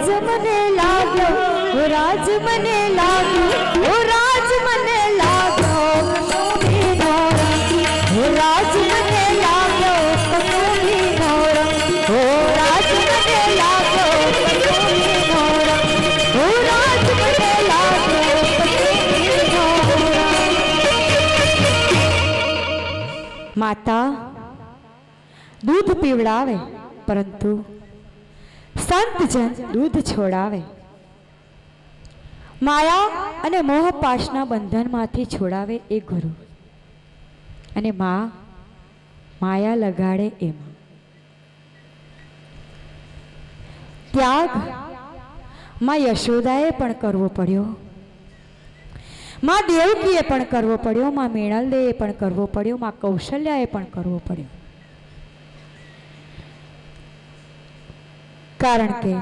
राज मने लाग्यो, ओ राज मने लाग्यो, ओ राज मने लाग्यो कसूनी नौरंग, ओ राज मने लाग्यो कसूनी नौरंग, ओ राज मने लाग्यो कसूनी नौरंग, ओ राज मने लाग्यो कसूनी नौरंग। माता दूध पीवड़ावे परंतु संत जन दूध छोड़ावे। माया अने मोह पाशना बंधन माथी छोड़ावे ए गुरु अने मां माया लगाड़े ए मां। त्याग मां यशोदाए पण करवो पड्यो, मां देवकीए पण करवो पड्यो, मां मेणलदेए पण करवो पड्यो, मां कौशल्याए पण करवो पड्यो। कारण के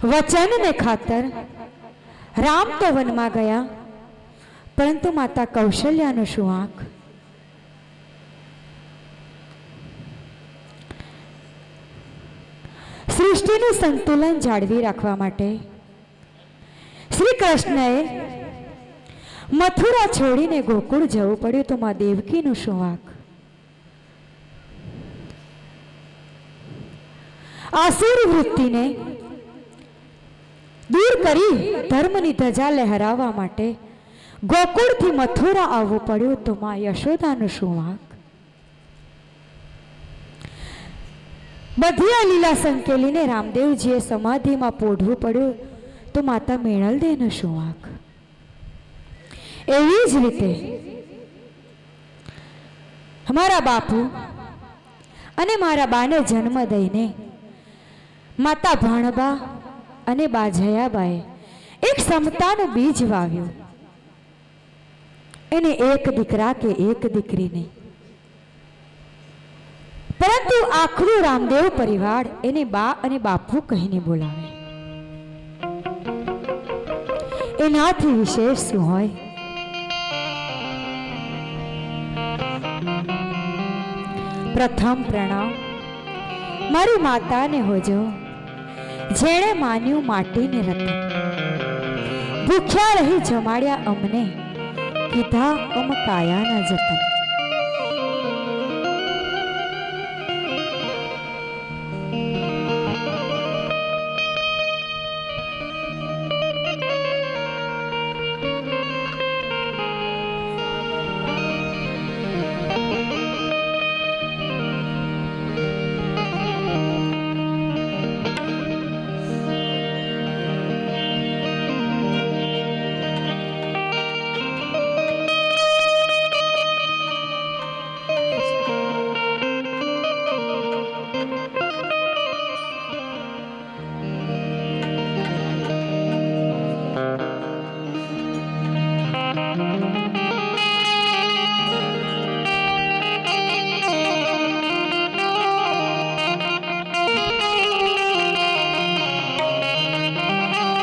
वचन ने खातर राम तो वन में गया परंतु माता कौशल्या नो शुं आंख। सृष्टि नु संतुलन जाळवी राखवा माटे श्री कृष्णए मथुरा छोड़ीने गोकुळ जवुं पड्युं तो मां देवकी नु शुं आंख। आसुर वृत्ति ने दूर करी धर्मनी ध्वजा लहरावा माटे गोकुळ थी मथुरा आववुं पड्युं तो मां यशोदानुं शुं वांक। बधी आ लीला संकेलीने रामदेवजीए समाधिमां पोढवुं पड्युं तो माता मेणलदेयनुं शुं वांक। एवी ज रीते मारा बापू अने मारा बाने जन्म दईने माता भाणबा अने बा जयाबाए एक समतानुं बीज वाव्युं। एने एक दीकरा के एक दीकरी नहीं परंतु आखरू रामदेव परिवार एने बा अने बापू कहीने बोलावे। एनाथी विशेष शुं होय? प्रथम प्रणाम मारी माता ने होजो जेणे मान्यू माटी ने रतन भूख्या रही जमाड़िया अमने कीधा अम काया ना जतन।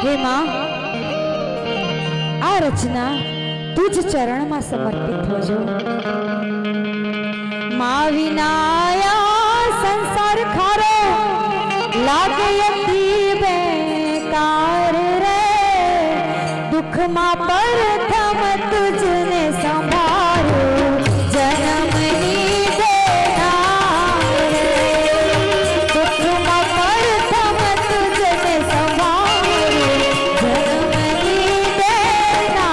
हे मां आ रचना तुझ चरण में समर्पित होजो। मां विनाया संसार खारो लागे यती बेकार रे दुख मां प्रथम तुझने संभारो जन्म नी देना रे दुख मां प्रथम तुझने संभारो जन्म नी देना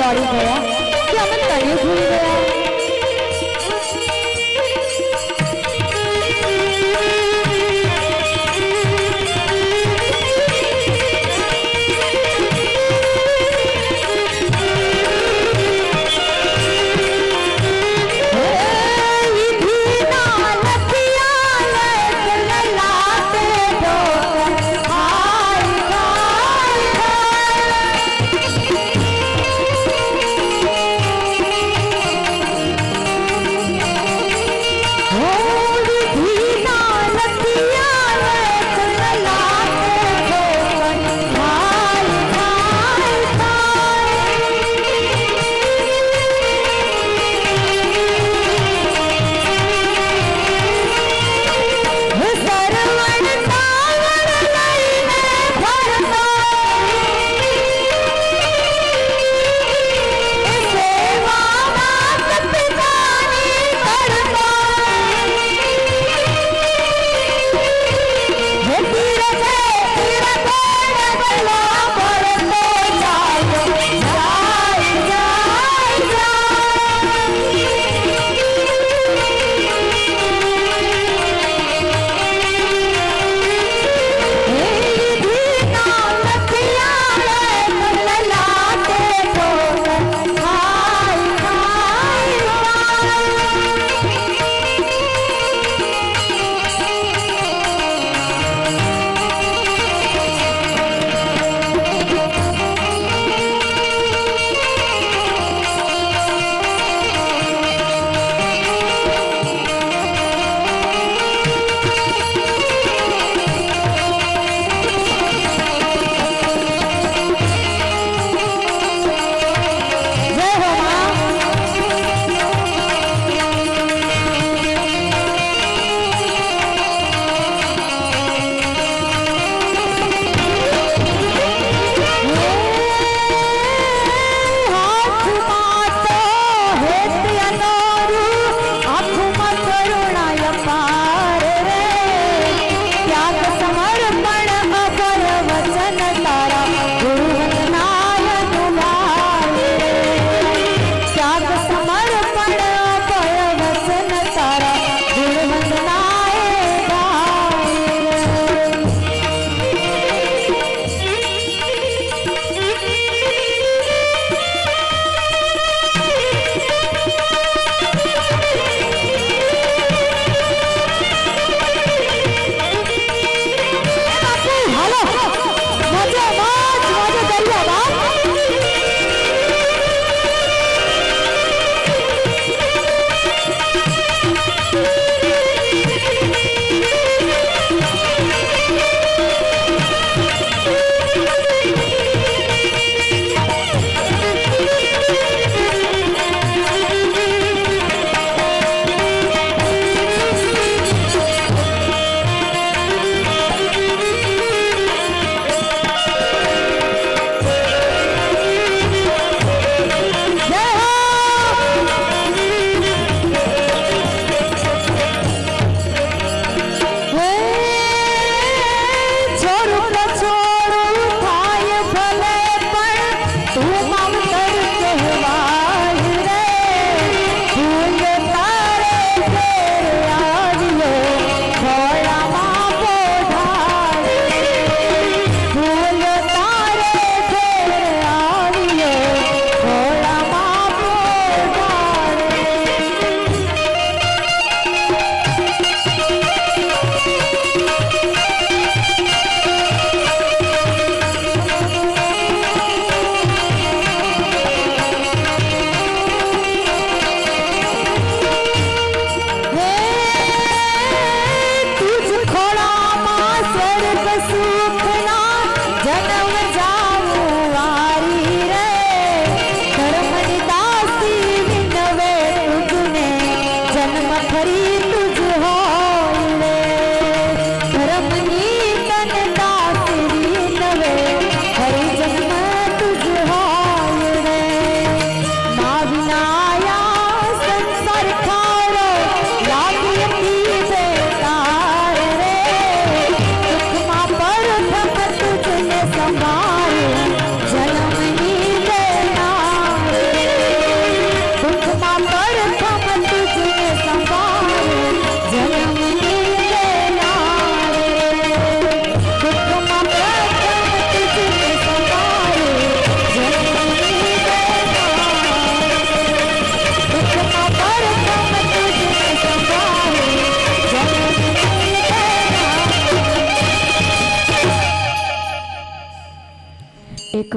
દોડી ગયા કે અમે તને ભૂલી ગયા.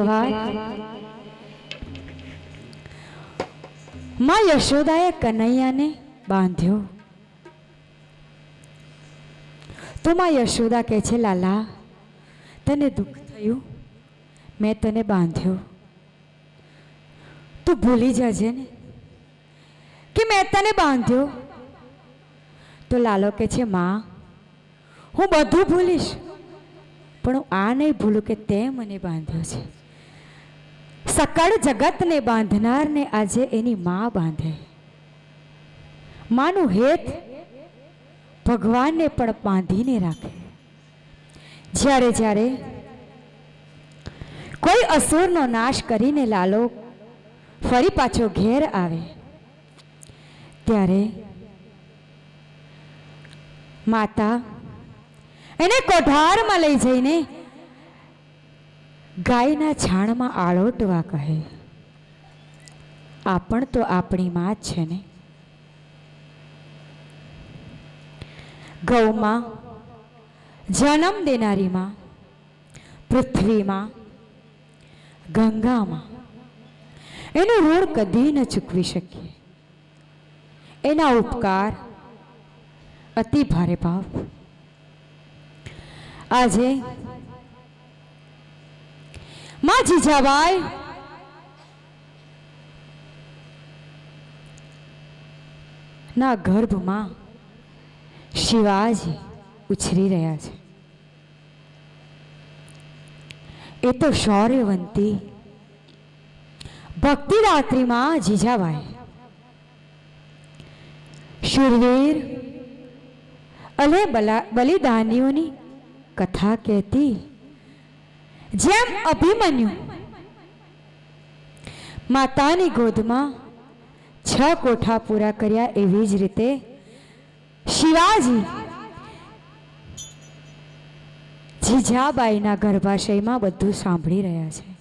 એકવાર માં યશોદાએ કનૈયાને બાંધ્યો તો માં યશોદા કહે છે, લાલા તને દુઃખ થયું, મેં તને બાંધ્યો, તું ભૂલી જજે ને કે મેં તને બાંધ્યો. તો લાલો કહે છે, માં હું બધું ભૂલીશ પણ હું આ નહીં ભૂલું કે તે મને બાંધ્યો છે. સકળ જગતને બાંધનારને આજે એની માં બાંધે. માનું હેત ભગવાનને પણ બાંધીને રાખે. જ્યારે જ્યારે કોઈ અસુરનો નાશ કરીને લાલો ફરી પાછો ઘેર આવે ત્યારે માતા એને કોઠારમાં લઈ જઈને ગાયના છાણમાં આળોટવા કહે. આ પણ તો આપણી માં જ છે ને. ગૌમાં, જન્મ દેનારી માં, પૃથ્વીમાં, ગંગામાં એનું ઋણ કદી ન ચૂકવી શકીએ. એના ઉપકાર અતિ ભારે ભાવ. આજે માં જીજાબાઈ ના ગર્ભમાં શિવાજી ઉછરી રહ્યા છે. એ તો શૌર્યવંતી ભક્તિદાત્રી માં જીજાબાઈ શૂરવીર અને બલિદાનીઓની કથા કહેતી. જેમ અભિમન્યુ માતાની ગોદમાં 6 કોઠા પૂરા કર્યા એવી જ રીતે શિવાજી જીજાબાઈના ગર્ભાશયમાં બધું સાંભળી રહ્યા છે.